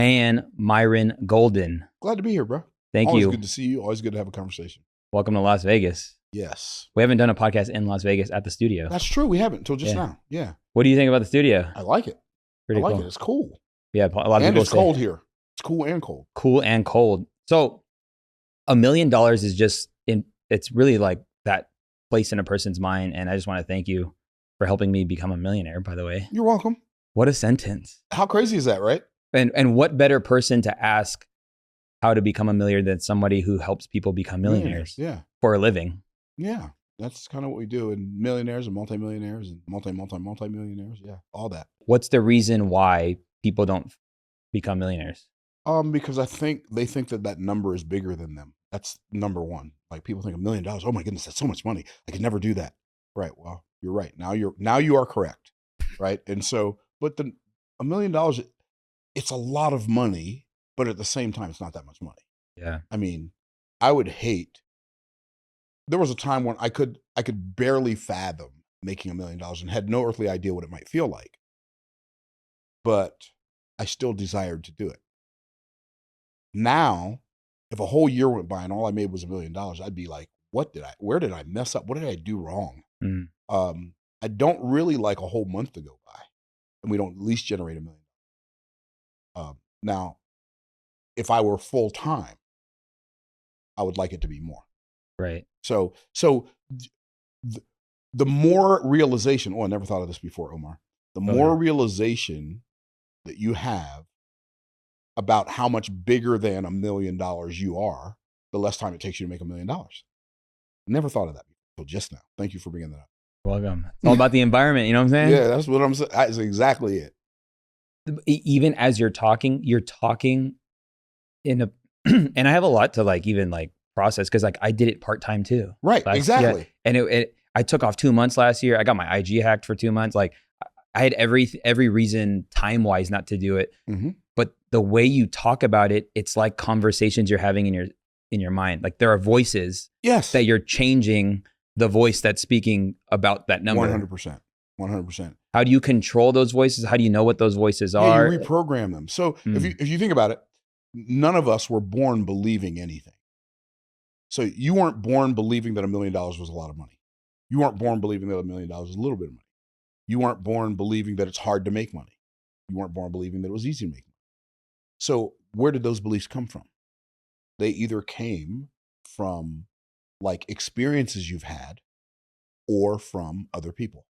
and Myron Golden. Glad to be here, bro. Thank Always you. good to see you. Always good to have a conversation. Welcome to Las Vegas. Yes. We haven't done a podcast in Las Vegas at the studio. That's true. We haven't until just now. Yeah. What do you think about the studio? I like it. Pretty I like cool. it. It's cool. Yeah, a lot of And people it's say cold here. It's cool and cold. cool and cold. So $1 million is just it's really like that place in a person's mind. And I just want to thank you for helping me become a millionaire, by the way. You're welcome. What a sentence. How crazy is that, right? And what better person to ask how to become a millionaire than somebody who helps people become millionaires Yeah. for a living? Yeah. That's kind of what we do. And millionaires and multimillionaires and multimillionaires. Yeah. All that. What's the reason why people don't become millionaires? Because I think they think that number is bigger than them. That's number one. Like people think $1 million. Oh my goodness, that's so much money. I could never do that. Right. Well, you're right. Now you are correct. Right. And so, but $1 million, it's a lot of money, but at the same time, it's not that much money. Yeah. I mean, I would hate. There was a time when I could barely fathom making $1 million and had no earthly idea what it might feel like. But I still desired to do it. Now, if a whole year went by and all I made was $1 million, I'd be like, where did I mess up? What did I do wrong? Mm. I don't really like a whole month to go by and we don't at least generate $1 million. Now, if I were full time, I would like it to be more. Right. So the more realization, I never thought of this before, Omar. The more realization that you have about how much bigger than $1 million you are, the less time it takes you to make $1 million. Never thought of that until just now. Thank you for bringing that up. Welcome. It's all about the environment. You know what I'm saying? Yeah, that's what I'm saying. That's exactly it. Even as you're talking in a, and I have a lot to even process because I did it part-time too. Right. Exactly. Yeah. And I took off 2 months last year. I got my IG hacked for 2 months. Like I had every reason time-wise not to do it. Mm-hmm. But the way you talk about it, it's like conversations you're having in your mind. Like there are voices that you're changing the voice that's speaking about that number. 100%. How do you control those voices? How do you know what those voices are? You reprogram them. So if you think about it, none of us were born believing anything. So you weren't born believing that $1 million was a lot of money. You weren't born believing that $1 million was a little bit of money. You weren't born believing that it's hard to make money. You weren't born believing that it was easy to make money. So where did those beliefs come from? They either came from experiences you've had or from other people,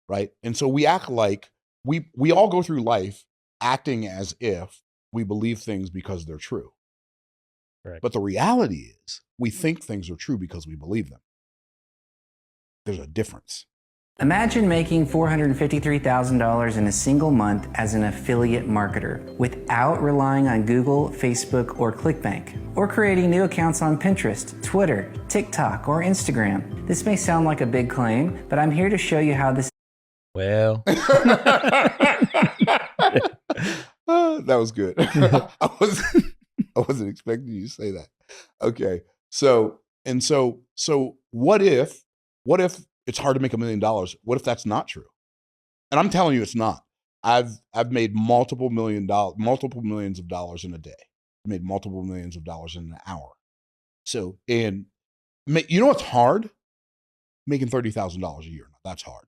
right? And so we act like we all go through life acting as if we believe things because they're true. Correct. But the reality is we think things are true because we believe them. There's a difference. Imagine making $453,000 in a single month as an affiliate marketer without relying on Google, Facebook, or ClickBank, or creating new accounts on Pinterest, Twitter, TikTok, or Instagram. This may sound like a big claim, but I'm here to show you how this. Well, that was good. I wasn't expecting you to say that. Okay. So what if it's hard to make $1 million? What if that's not true? And I'm telling you, it's not. I've made multiple millions of dollars in a day. I made multiple millions of dollars in an hour. So, and you know what's hard? Making $30,000 a year. That's hard.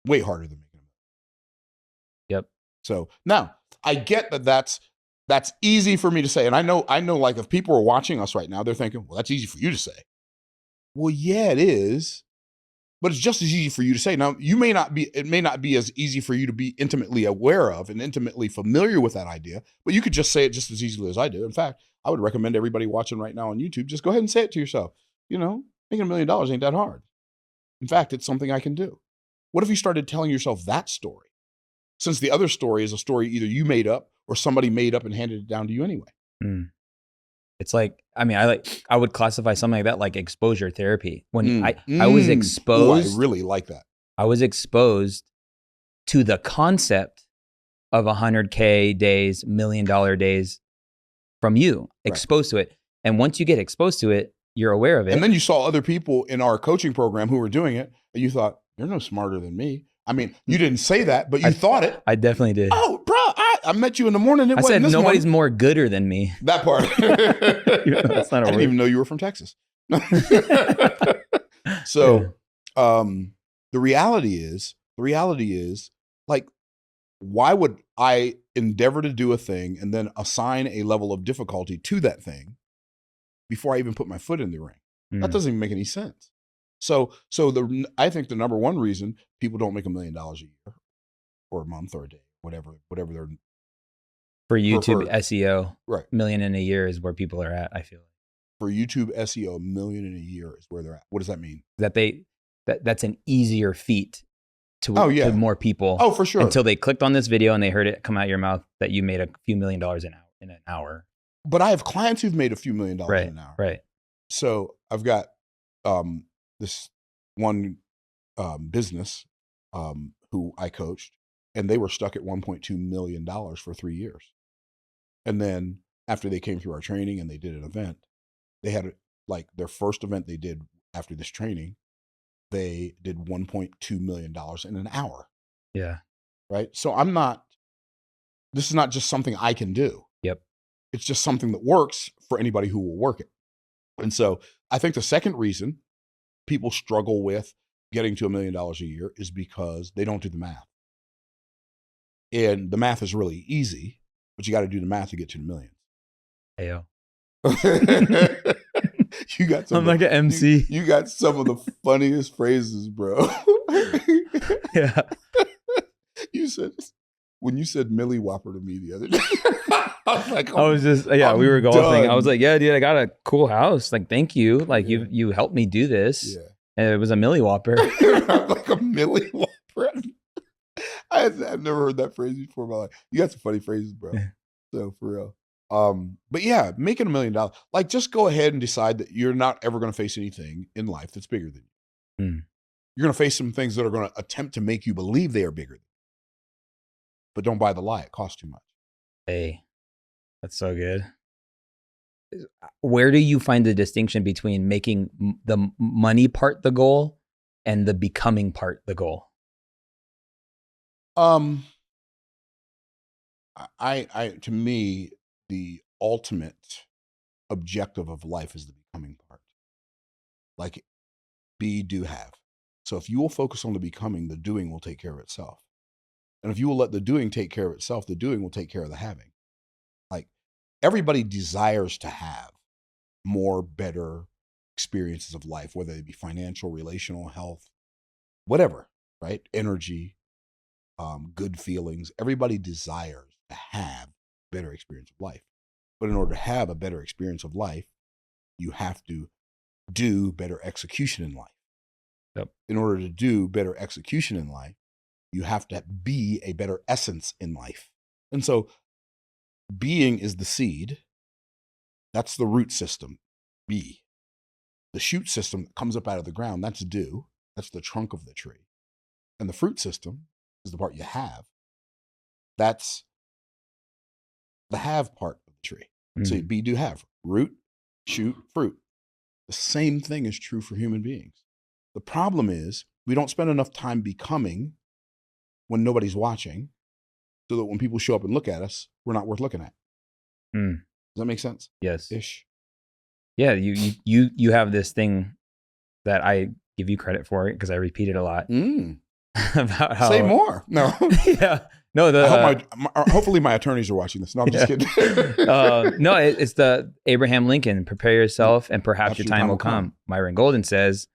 Way harder than making $1 million. Yep. So now I get that's easy for me to say. And I know if people are watching us right now, they're thinking, well, that's easy for you to say. Well, yeah, it is, but it's just as easy for you to say. Now, it may not be as easy for you to be intimately aware of and intimately familiar with that idea, but you could just say it just as easily as I do. In fact, I would recommend everybody watching right now on YouTube, just go ahead and say it to yourself. Making $1 million ain't that hard. In fact, it's something I can do. What if you started telling yourself that story? Since the other story is a story either you made up or somebody made up and handed it down to you anyway. It's I would classify something like that like exposure therapy. When I was exposed. Ooh, I really like that. I was exposed to the concept of 100K days, $1 million days from you, exposed to it. And once you get exposed to it, you're aware of it. And then you saw other people in our coaching program who were doing it, and you thought, you're no smarter than me. I mean, you didn't say that, but you thought it. I definitely did. Oh, bro, I met you in the morning. It I wasn't said this nobody's morning. more gooder than me. That part. That's not a I didn't word. even know you were from Texas. So, the reality is, like, why would I endeavor to do a thing and then assign a level of difficulty to that thing before I even put my foot in the ring? That doesn't even make any sense. So I think the number one reason people don't make $1 million a year or a month or a day, whatever they're For YouTube preferred. SEO, Right. million in a year is where people are at, I feel like. For YouTube SEO, $1 million in a year is where they're at. What does that mean? That's an easier feat to more people. Oh, for sure. Until they clicked on this video and they heard it come out of your mouth that you made a few $1 million in an hour. But I have clients who've made a few $1 million in an hour. Right. So I've got this one business who I coached, and they were stuck at $1.2 million for 3 years. And then after they came through our training and they did an event, they had like their first event they did after this training, they did $1.2 million in an hour. Yeah. Right. So this is not just something I can do. Yep. It's just something that works for anybody who will work it. And so I think the second reason people struggle with getting to $1 million a year is because they don't do the math. And the math is really easy, but you got to do the math to get to the millions. Ayo. You got some. I'm like an MC. You got some of the funniest phrases, bro. Yeah. You said when you said Millie Whopper to me the other day. I was like, we were golfing. done. I was like, yeah, dude, I got a cool house. Like, thank you. Like, you helped me do this. Yeah. And it was a Millie Whopper. Like a Millie Whopper. I've never heard that phrase before in my life. You got some funny phrases, bro. So for real. But yeah, making $1 million, like just go ahead and decide that you're not ever going to face anything in life that's bigger than you. You're going to face some things that are going to attempt to make you believe they are bigger than you. But don't buy the lie. It costs too much. Hey, that's so good. Where do you find the distinction between making the money part the goal and the becoming part the goal? To me, the ultimate objective of life is the becoming part. Like be, do, have. So if you will focus on the becoming, the doing will take care of itself. And if you will let the doing take care of itself, the doing will take care of the having. Like everybody desires to have more, better experiences of life, whether they be financial, relational, health, whatever, right? Energy, good feelings. Everybody desires to have better experience of life. But in order to have a better experience of life, you have to do better execution in life. Yep. In order to do better execution in life, you have to be a better essence in life. And so being is the seed. That's the root system, be. The shoot system that comes up out of the ground, that's do. That's the trunk of the tree. And the fruit system is the part you have. That's the have part of the tree. So be, do, have. Root, shoot, fruit. The same thing is true for human beings. The problem is we don't spend enough time becoming when nobody's watching, so that when people show up and look at us, we're not worth looking at. Does that make sense? Yes. Ish. Yeah, you have this thing that I give you credit for because I repeat it a lot. About how, say more. No. Yeah. No, hopefully my attorneys are watching this. No, I'm just kidding. No, it's the Abraham Lincoln, prepare yourself and perhaps your time will come. Myron Golden says,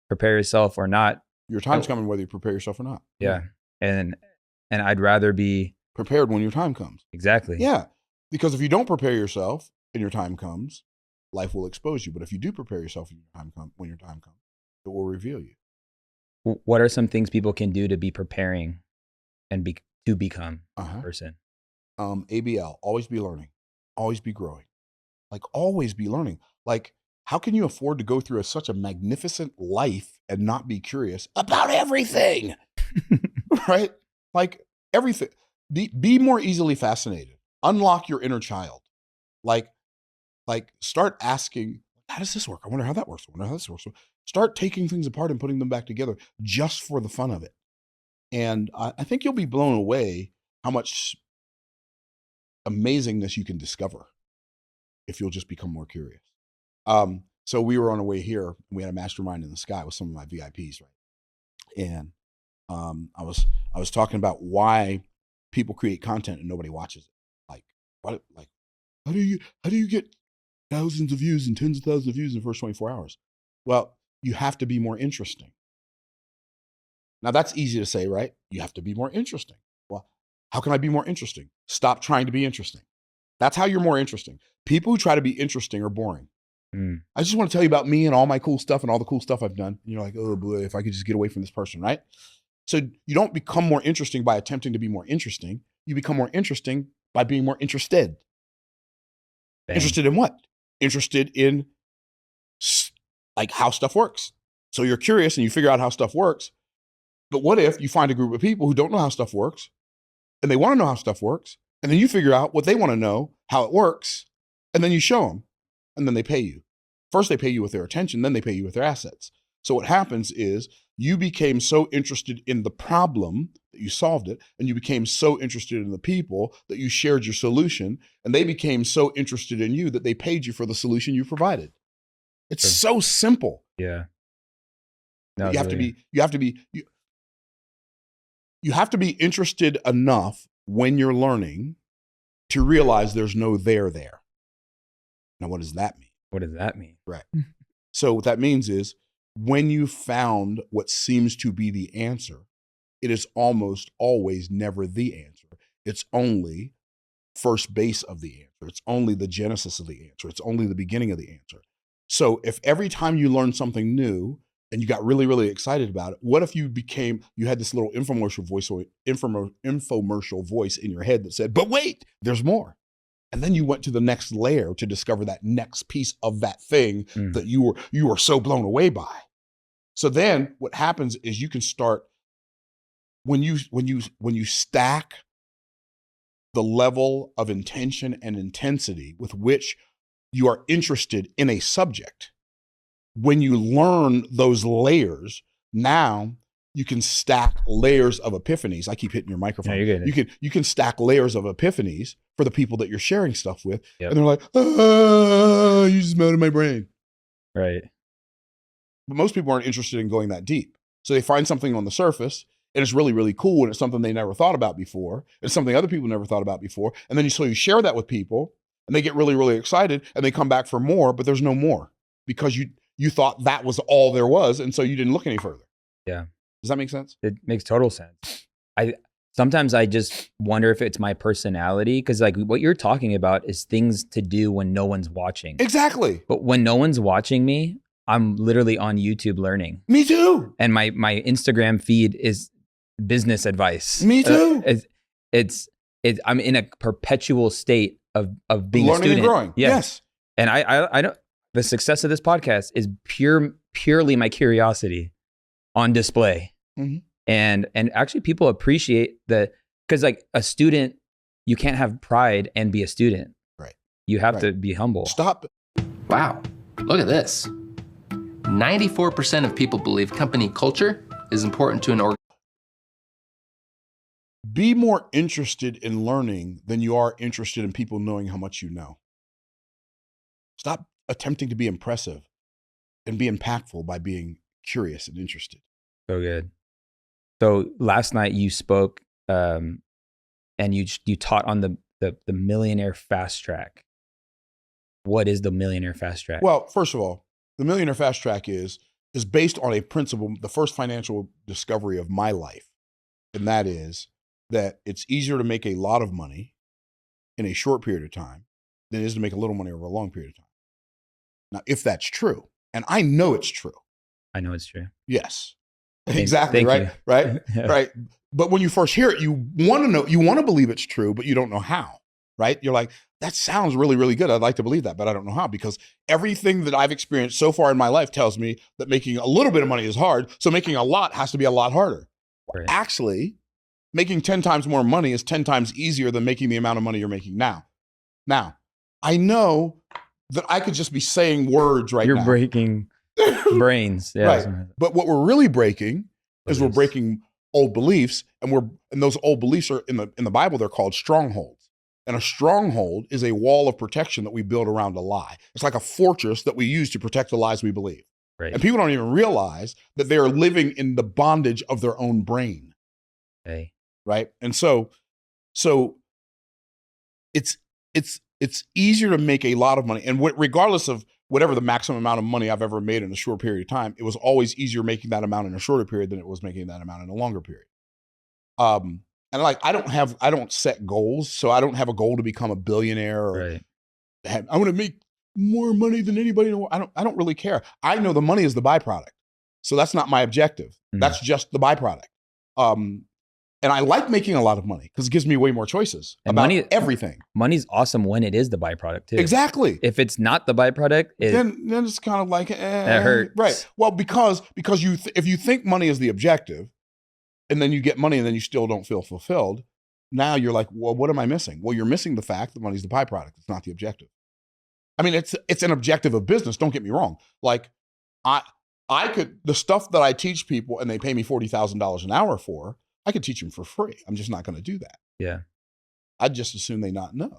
prepare yourself or not. Your time's coming whether you prepare yourself or not. Yeah. And I'd rather be prepared when your time comes. Exactly. Yeah. Because if you don't prepare yourself and your time comes, life will expose you. But if you do prepare yourself when your time comes, it will reveal you. What are some things people can do to be preparing and to become a person? ABL, always be learning, always be growing. Like always be learning. Like how can you afford to go through such a magnificent life and not be curious about everything? Right? Like everything. Be more easily fascinated. Unlock your inner child. Like start asking, how does this work? I wonder how that works. I wonder how this works. Start taking things apart and putting them back together just for the fun of it. And I think you'll be blown away how much amazingness you can discover if you'll just become more curious. So we were on our way here, and we had a mastermind in the sky with some of my VIPs, right? And I was talking about why people create content and nobody watches it. Like how do you get thousands of views and tens of thousands of views in the first 24 hours? Well, you have to be more interesting. Now that's easy to say, right? You have to be more interesting. Well, how can I be more interesting? Stop trying to be interesting. That's how you're more interesting. People who try to be interesting are boring. I just want to tell you about me and all my cool stuff and all the cool stuff I've done. And you're like, oh boy, if I could just get away from this person, right? So you don't become more interesting by attempting to be more interesting. You become more interesting by being more interested. Bang. Interested in what? Interested in like how stuff works. So you're curious and you figure out how stuff works. But what if you find a group of people who don't know how stuff works and they want to know how stuff works, and then you figure out what they want to know, how it works, and then you show them, and then they pay you. First, they pay you with their attention, then they pay you with their assets. So what happens is you became so interested in the problem that you solved it, and you became so interested in the people that you shared your solution, and they became so interested in you that they paid you for the solution you provided. It's so simple. Yeah. No, you have to be interested enough when you're learning to realize there's no there. Now, what does that mean? What does that mean? Right. So what that means is when you found what seems to be the answer, it is almost always never the answer. It's only first base of the answer. It's only the genesis of the answer. It's only the beginning of the answer. So if every time you learn something new and you got really, really excited about it, what if you had this little infomercial voice in your head that said, but wait, there's more. And then you went to the next layer to discover that next piece of that thing that you were so blown away by. So then what happens is you can start, when you stack the level of intention and intensity with which you are interested in a subject, when you learn those layers, now you can stack layers of epiphanies. I keep hitting your microphone. No, you're good. You can stack layers of epiphanies for the people that you're sharing stuff with. Yep. And they're like, you just melted my brain. Right. But most people aren't interested in going that deep. So they find something on the surface and it's really, really cool. And it's something they never thought about before. It's something other people never thought about before. And then you share that with people and they get really, really excited and they come back for more, but there's no more because you thought that was all there was. And so you didn't look any further. Yeah. Does that make sense? It makes total sense. Sometimes I just wonder if it's my personality, because like what you're talking about is things to do when no one's watching. Exactly. But when no one's watching me, I'm literally on YouTube learning. Me too. And my Instagram feed is business advice. Me too. I'm in a perpetual state of being learning a student. And growing. Yes. And I don't. The success of this podcast is purely my curiosity on display. Mm-hmm. And actually people appreciate because like a student, you can't have pride and be a student. Right. You have to be humble. Stop. Wow, look at this. 94% of people believe company culture is important to an organization. Be more interested in learning than you are interested in people knowing how much you know. Stop attempting to be impressive and be impactful by being curious and interested. So good. So last night you spoke and you taught on the millionaire fast track. What is the millionaire fast track? Well, first of all, the millionaire fast track is based on a principle, the first financial discovery of my life. And that is that it's easier to make a lot of money in a short period of time than it is to make a little money over a long period of time. Now, if that's true, and I know it's true. I know it's true. Yes. Exactly. Thank right. you. Right. Yeah. Right. But when you first hear it, you want to believe it's true, but you don't know how. Right. You're like, that sounds really, really good. I'd like to believe that, but I don't know how, because everything that I've experienced so far in my life tells me that making a little bit of money is hard. So making a lot has to be a lot harder. Right. Actually, making 10 times more money is 10 times easier than making the amount of money you're making now. Now, I know that I could just be saying words right now. You're breaking brains. Yeah. Right. But what we're really breaking is we're breaking old beliefs, and those old beliefs are in the Bible, they're called strongholds. And a stronghold is a wall of protection that we build around a lie. It's like a fortress that we use to protect the lies we believe. Right. And people don't even realize that they are living in the bondage of their own brain. Okay. Right. And so it's easier to make a lot of money. And regardless of whatever the maximum amount of money I've ever made in a short period of time, it was always easier making that amount in a shorter period than it was making that amount in a longer period. And like, I don't set goals. So I don't have a goal to become a billionaire or Right. I want to make more money than anybody in the world. I don't really care. I know the money is the byproduct. So that's not my objective. That's just the byproduct. And I like making a lot of money because it gives me way more choices about everything. Money's awesome when it is the byproduct too. Exactly. If it's not the byproduct, then it's kind of like, it hurts. Right. Well, because if you think money is the objective and then you get money and then you still don't feel fulfilled, now you're like, well, what am I missing? Well, you're missing the fact that money's the byproduct. It's not the objective. I mean, it's an objective of business. Don't get me wrong. Like I could, the stuff that I teach people and they pay me $40,000 an hour for, I could teach them for free. I'm just not going to do that. Yeah. I'd just assume they not know.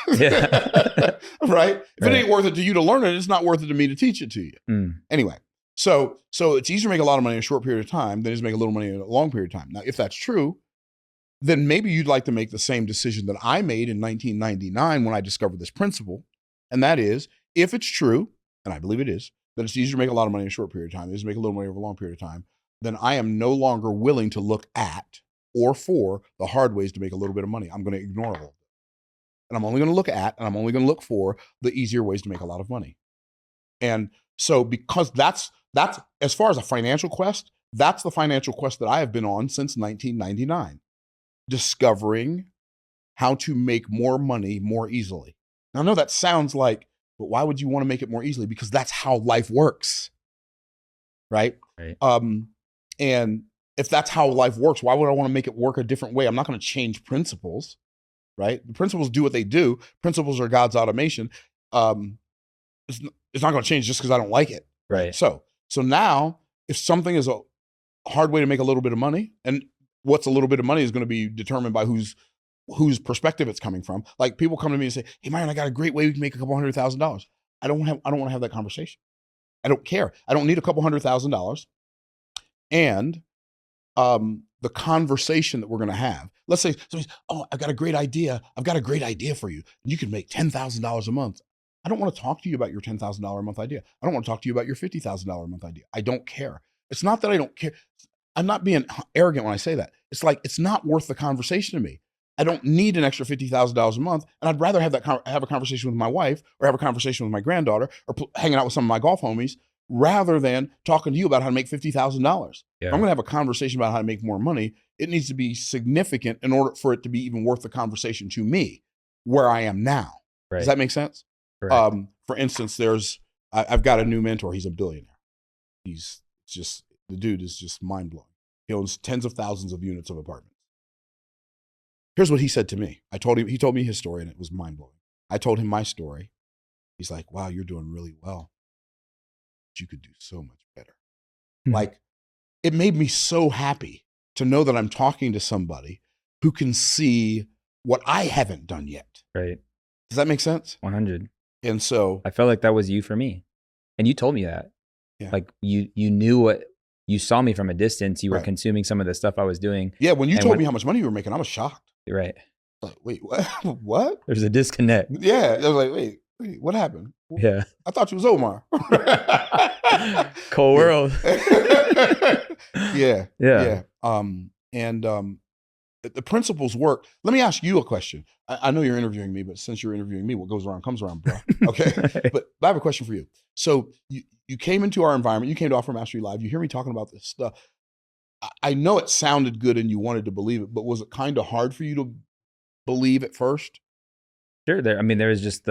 Yeah. Right? If it ain't worth it to you to learn it, it's not worth it to me to teach it to you. Anyway, so it's easier to make a lot of money in a short period of time than it is to make a little money in a long period of time. Now, if that's true, then maybe you'd like to make the same decision that I made in 1999 when I discovered this principle. And that is, if it's true, and I believe it is, that it's easier to make a lot of money in a short period of time, it is to make a little money over a long period of time, then I am no longer willing to look at or for the hard ways to make a little bit of money. I'm going to ignore all of them. And I'm only going to look at, and I'm only going to look for the easier ways to make a lot of money. And so because that's as far as a financial quest, that's the financial quest that I have been on since 1999, discovering how to make more money more easily. Now, I know that sounds like, but why would you want to make it more easily? Because that's how life works. Right? And if that's how life works, why would I want to make it work a different way? I'm not going to change principles, right? The principles do what they do. Principles are God's automation. It's not going to change just because I don't like it. Right. So now, if something is a hard way to make a little bit of money, and what's a little bit of money is going to be determined by whose perspective it's coming from. Like people come to me and say, "Hey, Myron, I got a great way we can make a couple $100,000." I don't want to have that conversation. I don't care. I don't need a couple $100,000. And the conversation that we're going to have, let's say somebody's, "Oh, I've got a great idea. I've got a great idea for you. You can make $10,000 a month." I don't want to talk to you about your $10,000 a month idea. I don't want to talk to you about your $50,000 a month idea. I don't care. It's not that I don't care. I'm not being arrogant when I say that. It's like, it's not worth the conversation to me. I don't need an extra $50,000 a month. And I'd rather have a conversation with my wife or have a conversation with my granddaughter or hanging out with some of my golf homies rather than talking to you about how to make $50,000. Yeah. If I'm going to have a conversation about how to make more money, it needs to be significant in order for it to be even worth the conversation to me where I am now. Right. Does that make sense? Correct. For instance, I've got a new mentor. He's a billionaire. The dude is just mind blowing. He owns tens of thousands of units of apartments. Here's what he said to me. He told me his story and it was mind blowing. I told him my story. He's like, "Wow, you're doing really well. But you could do so much better." Like, it made me so happy to know that I'm talking to somebody who can see what I haven't done yet. Right. Does that make sense? 100. And so I felt like that was you for me. And you told me that. Yeah. Like you knew what, you saw me from a distance. You were Right. consuming some of the stuff I was doing. Yeah, when you told me how much money you were making, I was shocked. Right. Like, wait, what? What? There's a disconnect. Yeah, I was like, wait, what happened? Yeah. I thought you was Omar. Cold world. Yeah. Yeah. The principles work. Let me ask you a question. I know you're interviewing me, but since you're interviewing me, what goes around comes around, bro. Okay. But I have a question for you. So you came into our environment, you came to Offer Mastery Live, you hear me talking about this stuff. I know it sounded good and you wanted to believe it, but was it kind of hard for you to believe at first? Sure. There was just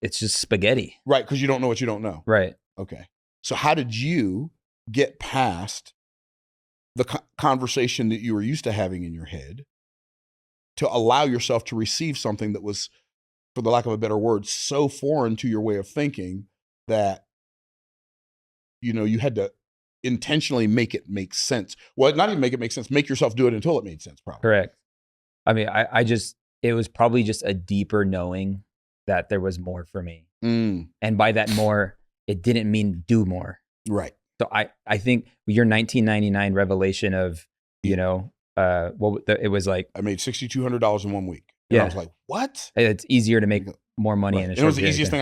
it's just spaghetti. Right. Because you don't know what you don't know. Right. Okay. So how did you get past the conversation that you were used to having in your head to allow yourself to receive something that was, for the lack of a better word, so foreign to your way of thinking that, you had to intentionally make it make sense. Well, not even make it make sense, make yourself do it until it made sense, probably. Correct. I mean, I just, it was probably just a deeper knowing that there was more for me. Mm, And by that more, it didn't mean do more. right. So I think your 1999 revelation of, you know, it was like, I made $6,200 in 1 week. And I was like, what? it's easier to make more money Right. in a And short it was the period of easiest time. thing I